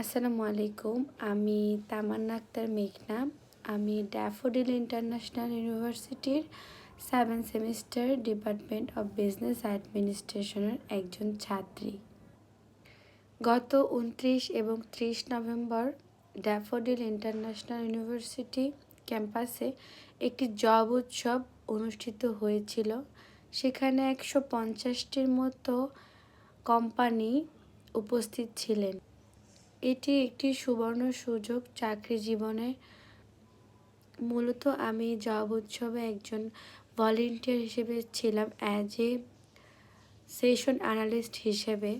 আসসালামু আলাইকুম। আমি তামান্না আক্তার মেঘনা। আমি ড্যাফোডিল ইন্টারন্যাশনাল ইউনিভার্সিটির 7 সেমিস্টার ডিপার্টমেন্ট অফ বিজনেস অ্যাডমিনিস্ট্রেশনের একজন ছাত্রী। গত 29 এবং 30 নভেম্বর ড্যাফোডিল ইন্টারন্যাশনাল ইউনিভার্সিটি ক্যাম্পাসে একটি জব উৎসব অনুষ্ঠিত হয়েছিল। সেখানে 150টির মতো কোম্পানি উপস্থিত ছিলেন। এটি একটি সুবর্ণ সুযোগ চাকরি জীবনে। মূলত আমি জব উৎসবে একজন ভলেন্টিয়ার হিসেবে ছিলাম, অ্যাজ এ সেশন অ্যানালিস্ট হিসেবে।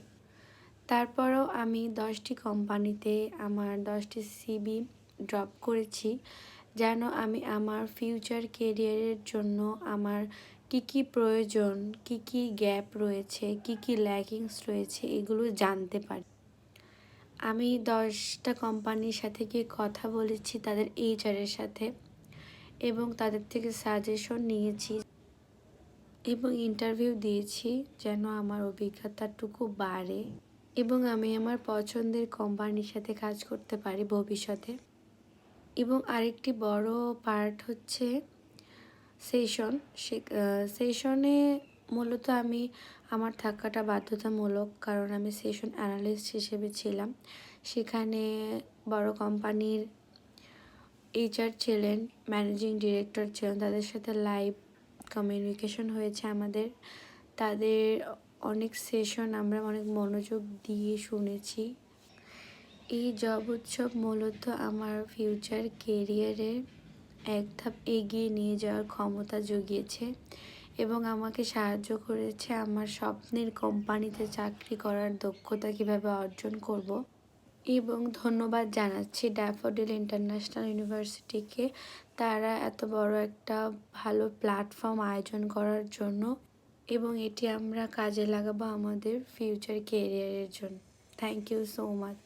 তারপরেও আমি 10টি কোম্পানিতে আমার 10টি সিভি ড্রপ করেছি, যেন আমি আমার ফিউচার কেরিয়ারের জন্য আমার কী প্রয়োজন, কী গ্যাপ রয়েছে, কী ল্যাকিংস রয়েছে, এগুলো জানতে পারি। আমি 10টা কোম্পানির সাথে গিয়ে কথা বলেছি, তাদের এইচআরের সাথে, এবং তাদের থেকে সাজেশন নিয়েছি এবং ইন্টারভিউ দিয়েছি যেন আমার অভিজ্ঞতাটুকু বাড়ে এবং আমি আমার পছন্দের কোম্পানির সাথে কাজ করতে পারি ভবিষ্যতে। এবং আরেকটি বড় পার্ট হচ্ছে সেশনে মূলত আমার থাকাটা বাধ্যতামূলক, কারণ আমি সেশন অ্যানালিস্ট হিসেবে ছিলাম। সেখানে বড় কোম্পানির এইচআর ছিলেন, ম্যানেজিং ডিরেক্টর ছিলেন, তাদের সাথে লাইভ কমিউনিকেশন হয়েছে আমাদের। তাদের অনেক সেশন আমরা অনেক মনোযোগ দিয়ে শুনেছি। এই জব উৎসব মূলত আমার ফিউচার কেরিয়ারে এক ধাপ এগিয়ে নিয়ে যাওয়ার ক্ষমতা জুগিয়েছে এবং আমাকে সাহায্য করেছে আমার স্বপ্নের কোম্পানিতে চাকরি করার দক্ষতা কীভাবে অর্জন করব। এবং ধন্যবাদ জানাচ্ছি ড্যাফোডিল ইন্টারন্যাশনাল ইউনিভার্সিটিকে, তারা এত বড় একটা ভালো প্ল্যাটফর্ম আয়োজন করার জন্য, এবং এটি আমরা কাজে লাগাবো আমাদের ফিউচার কেরিয়ারের জন্য। Thank you so much.